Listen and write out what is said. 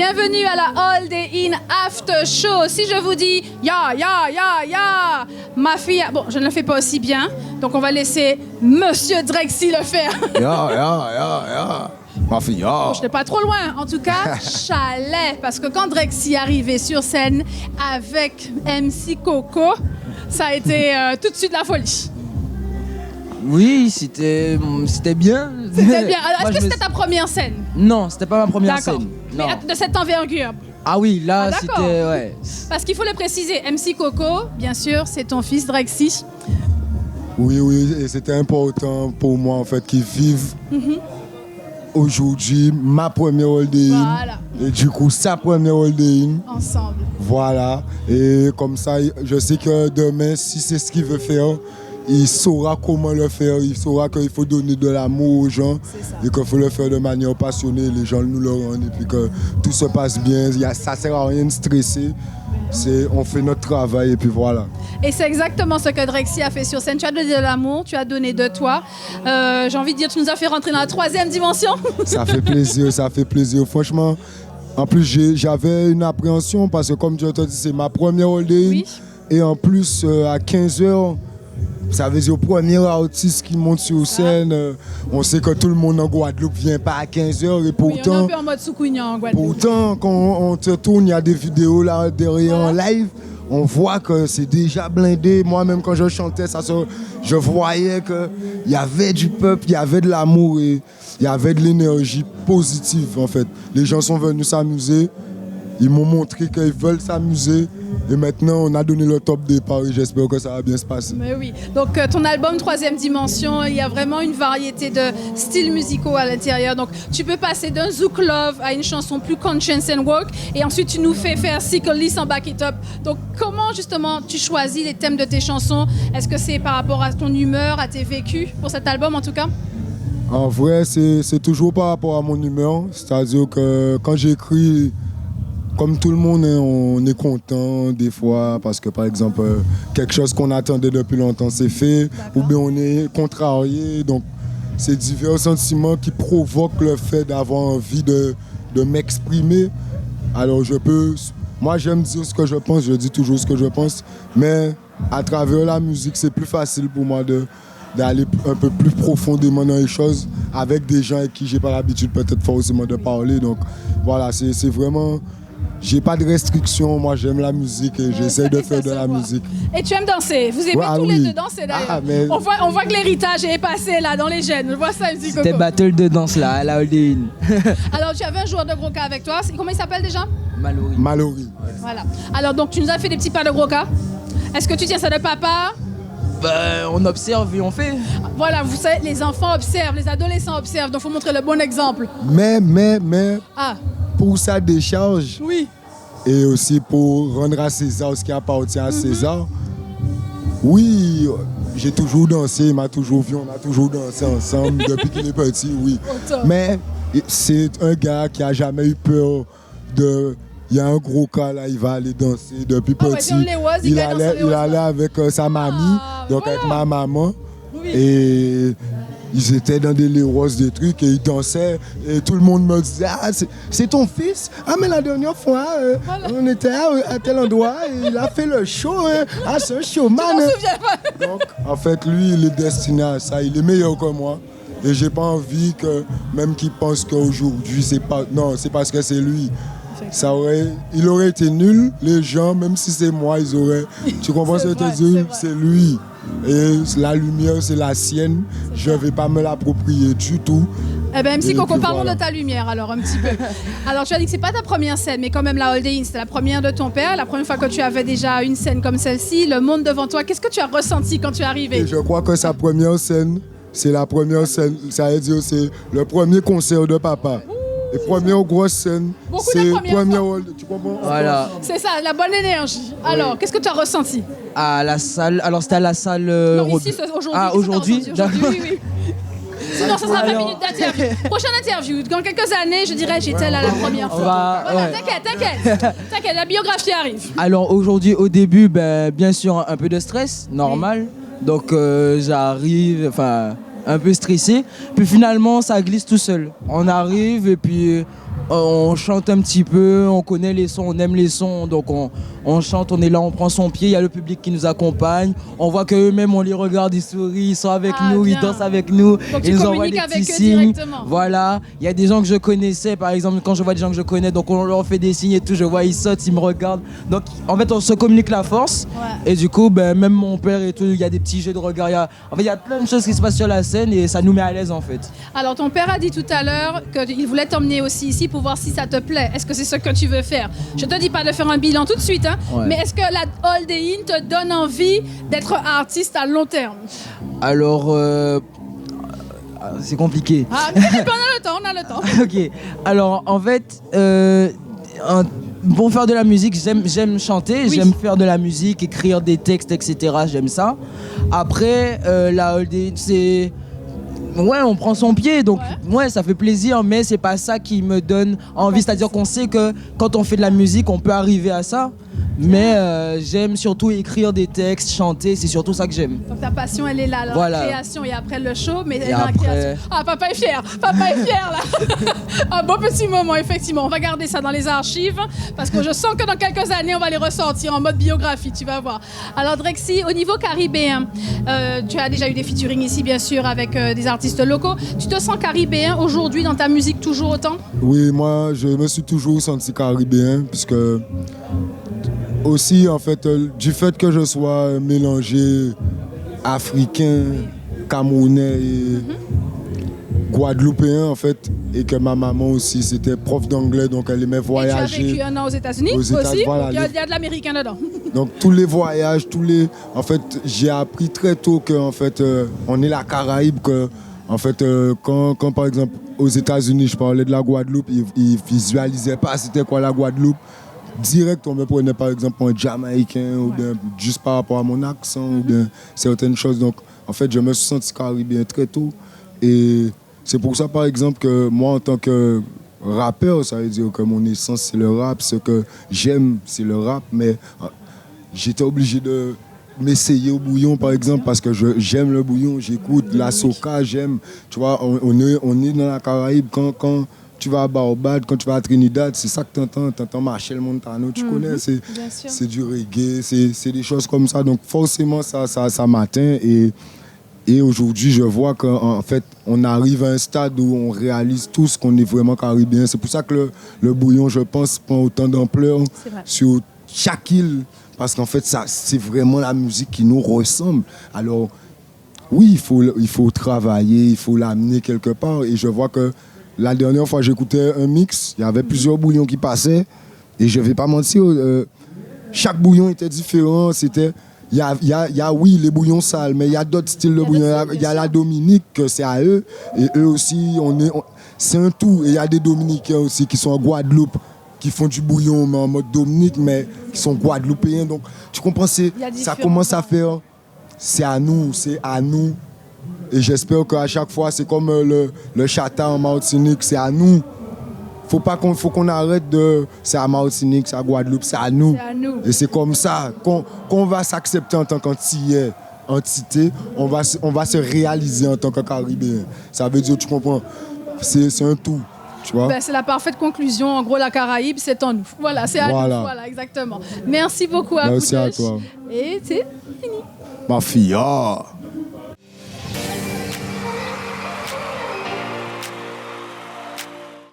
Bienvenue à la Holiday Inn After Show. Si je vous dis ya, ya, ya, ya, ma fille, bon, je ne le fais pas aussi bien, donc on va laisser Monsieur Drexy le faire. Ya, ya, ya, ya, ma fille, ya. Bon, je n'étais pas trop loin, en tout cas, chalet, parce que quand Drexy est arrivé sur scène avec MC Coco, ça a été tout de suite la folie. Oui, c'était bien. C'était bien. Alors, est-ce que c'était ta première scène? Non, c'était pas ma première D'accord. scène. Mais Non. de cette envergure? Ah oui, là, Ah, d'accord. c'était... Ouais. Parce qu'il faut le préciser, MC Coco, bien sûr, c'est ton fils Drexy. Oui, oui, et c'était important pour moi, en fait, qu'ils vivent aujourd'hui ma première Holiday Inn. Voilà. Et du coup, sa première Holiday Inn. Ensemble. Voilà. Et comme ça, je sais que demain, si c'est ce qu'il veut faire, il saura comment le faire. Il saura qu'il faut donner de l'amour aux gens et qu'il faut le faire de manière passionnée. Les gens nous le rendent et puis que tout se passe bien. Ça ne sert à rien de stresser. On fait notre travail et puis voilà. Et c'est exactement ce que Drexy a fait sur scène. Tu as donné de l'amour, tu as donné de toi. J'ai envie de dire, tu nous as fait rentrer dans la 3e dimension. Ça fait plaisir, ça fait plaisir. Franchement, en plus, j'avais une appréhension parce que comme tu as dit, c'est ma première Holiday Inn. Oui. Et en plus, à 15h, ça veut dire le premier artiste qui monte sur scène. On sait que tout le monde en Guadeloupe ne vient pas à 15h. Et Oui, on est pourtant, un peu en mode soukouignan en Guadeloupe. quand on te tourne, il y a des vidéos là derrière en live. On voit que c'est déjà blindé. Moi-même, quand je chantais, je voyais qu'il y avait du peuple, il y avait de l'amour et il y avait de l'énergie positive, en fait. Les gens sont venus s'amuser. Ils m'ont montré qu'ils veulent s'amuser. Et maintenant, on a donné le top départ et j'espère que ça va bien se passer. Mais oui. Donc, ton album 3e dimension, il y a vraiment une variété de styles musicaux à l'intérieur. Donc, tu peux passer d'un Zouk Love à une chanson plus Conscience and Walk. Et ensuite, tu nous fais faire Sickly sans Back It Up. Donc, comment, justement, tu choisis les thèmes de tes chansons? Est-ce que c'est par rapport à ton humeur, à tes vécus, pour cet album, en tout cas? En vrai, c'est toujours par rapport à mon humeur. C'est-à-dire que quand j'écris, comme tout le monde, on est content des fois parce que, par exemple, quelque chose qu'on attendait depuis longtemps, c'est fait. Ou bien on est contrarié. Donc, c'est divers sentiments qui provoquent le fait d'avoir envie de m'exprimer. Alors, moi, j'aime dire ce que je pense, je dis toujours ce que je pense. Mais à travers la musique, c'est plus facile pour moi d'aller un peu plus profondément dans les choses avec des gens avec qui j'ai pas l'habitude peut-être forcément de parler. Donc, voilà, c'est vraiment... J'ai pas de restrictions, moi j'aime la musique et j'essaie de faire de la musique. Et tu aimes danser, vous aimez tous les deux danser d'ailleurs. Mais... on voit que l'héritage est passé là dans les gènes, je vois ça MC Coco. C'était battle de danse là, à la Holiday Inn. Alors tu avais un joueur de gros cas avec toi, comment il s'appelle déjà? Mallory. Voilà. Alors donc tu nous as fait des petits pas de gros cas. Est-ce que tu tiens ça de papa? On observe et on fait. Voilà, vous savez, les enfants observent, les adolescents observent, donc il faut montrer le bon exemple. Mais... Ah. Pour sa décharge, oui. Et aussi pour rendre à César ce qui appartient à César, oui, j'ai toujours dansé, il m'a toujours vu, on a toujours dansé ensemble depuis qu'il est petit, oui. Mais c'est un gars qui a jamais eu peur de... Il y a un gros cas là, il va aller danser depuis petit. Il allait avec sa mamie, donc voilà. Avec ma maman. Oui. Et... Ils étaient dans des léros, des trucs, et ils dansaient. Et tout le monde me disait, ah, c'est ton fils? Ah, mais la dernière fois, voilà. On était à tel endroit, et il a fait le show. Hein. Ah, c'est un showman. Je m'en souviens pas. Donc, en fait, lui, il est destiné à ça. Il est meilleur que moi. Et j'ai pas envie que, même qu'il pense qu'aujourd'hui, c'est pas... Non, c'est parce que c'est lui. Il aurait été nul, les gens, même si c'est moi, ils auraient... Tu comprends ce que je te dis? C'est lui. Et la lumière, c'est la sienne. Je ne vais pas me l'approprier du tout. Eh bien, MC Coco, parlons de ta lumière alors un petit peu. Alors, tu as dit que ce n'est pas ta première scène, mais quand même la Holiday Inn, c'était la première de ton père. La première fois que tu avais déjà une scène comme celle-ci, le monde devant toi. Qu'est-ce que tu as ressenti quand tu es arrivé? Et je crois que sa première scène, c'est la première scène. Ça veut dire c'est le premier concert de papa. Et première grosse scène, c'est première Holiday. Tu comprends? Voilà. C'est ça, la bonne énergie. Alors, oui. Qu'est-ce que tu as ressenti? À la salle, alors c'était à la salle... non, ici, aujourd'hui. Ah, aujourd'hui? Oui. Sinon, ça sera 20 minutes d'interview. Prochaine interview. Dans quelques années, je dirais, j'étais là la première fois. Voilà, t'inquiète, la biographie arrive. Alors aujourd'hui, au début, bien sûr, un peu de stress, normal. Oui. Donc j'arrive, un peu stressé. Puis finalement, ça glisse tout seul. On arrive et puis on chante un petit peu, on connaît les sons, on aime les sons, donc on chante, on est là, on prend son pied, il y a le public qui nous accompagne, on voit qu'eux-mêmes, on les regarde, ils sourient, ils sont avec nous, bien. ils dansent avec nous, Donc ils tu nous envoient des communiques petits avec eux signes. directement. Voilà, il y a des gens que je connaissais, par exemple, quand je vois des gens que je connais, donc on leur fait des signes et tout, je vois, ils sautent, ils me regardent. Donc en fait, on se communique la force, et du coup, même mon père et tout, il y a des petits jeux de regard, il y a plein de choses qui se passent sur la scène et ça nous met à l'aise en fait. Alors, ton père a dit tout à l'heure qu'il voulait t'emmener aussi ici pour voir si ça te plaît. Est-ce que c'est ce que tu veux faire? Je te dis pas de faire un bilan tout de suite, hein, mais est-ce que la Holiday Inn te donne envie d'être artiste à long terme? Alors, c'est compliqué. Ah, on a le temps. Ok, alors en fait, pour faire de la musique, j'aime chanter, j'aime faire de la musique, écrire des textes, etc. J'aime ça. Après, la Holiday Inn, c'est... Ouais, on prend son pied, donc ouais, ça fait plaisir, mais c'est pas ça qui me donne envie. C'est-à-dire qu'on sait que quand on fait de la musique, on peut arriver à ça. Mais j'aime surtout écrire des textes, chanter, c'est surtout ça que j'aime. Donc ta passion, elle est là, la création et après le show, mais elle est la création. Ah, papa est fier là. Un beau petit moment, effectivement. On va garder ça dans les archives parce que je sens que dans quelques années, on va les ressortir en mode biographie, tu vas voir. Alors Drexy, au niveau caribéen, tu as déjà eu des featuring ici, bien sûr, avec des artistes locaux. Tu te sens caribéen aujourd'hui dans ta musique toujours autant? Oui, moi, je me suis toujours senti caribéen puisque... Aussi, en fait, du fait que je sois mélangé africain, camerounais et guadeloupéen, en fait, et que ma maman aussi, c'était prof d'anglais, donc elle aimait voyager. Et tu as vécu un an aux États-Unis aussi, voilà, il y a de l'américain dedans. Donc, tous les voyages, En fait, j'ai appris très tôt qu'en fait, on est la Caraïbe, que... En fait, quand par exemple, aux États-Unis, je parlais de la Guadeloupe, ils ne visualisaient pas c'était quoi la Guadeloupe. Direct, on me prenait par exemple un Jamaïcain ou bien juste par rapport à mon accent ou bien certaines choses. Donc, en fait, je me suis senti caribéen très tôt. Et c'est pour ça, par exemple, que moi, en tant que rappeur, ça veut dire que mon essence, c'est le rap. Ce que j'aime, c'est le rap. Mais j'étais obligé de m'essayer au bouillon, par exemple, parce que j'aime le bouillon. J'écoute la soca, j'aime. Tu vois, on est dans la Caraïbe quand tu vas à Baobab, quand tu vas à Trinidad, c'est ça que tu entends. Tu entends Machel Montano, tu connais, c'est du reggae, c'est des choses comme ça. Donc forcément, ça m'atteint. Et aujourd'hui, je vois qu'en fait, on arrive à un stade où on réalise tous qu'on est vraiment caribéen. C'est pour ça que le bouillon, je pense, prend autant d'ampleur sur chaque île. Parce qu'en fait, c'est vraiment la musique qui nous ressemble. Alors, oui, il faut travailler, il faut l'amener quelque part. Et je vois que la dernière fois, j'écoutais un mix, il y avait plusieurs bouillons qui passaient. Et je ne vais pas mentir, chaque bouillon était différent. Il y a, oui, les bouillons sales, mais il y a d'autres styles de bouillons. Il y a la Dominique, c'est à eux. Et eux aussi, c'est un tout. Et il y a des Dominicains aussi qui sont en Guadeloupe, qui font du bouillon mais en mode Dominique, mais qui sont guadeloupéens. Donc, tu comprends, ça commence à faire... C'est à nous. Et j'espère qu'à chaque fois, c'est comme le chata en Martinique, c'est à nous. Faut qu'on arrête de... C'est à Martinique, c'est à Guadeloupe, c'est à nous. Et c'est comme ça qu'on va s'accepter en tant qu'entité. On va se réaliser en tant que Caribéen. Ça veut dire, tu comprends, c'est un tout. Tu vois? C'est la parfaite conclusion. En gros, la Caraïbe, c'est en nous. Voilà, c'est à nous. Voilà, exactement. Merci beaucoup à vous. Merci à toi. Et c'est fini. Ma fille,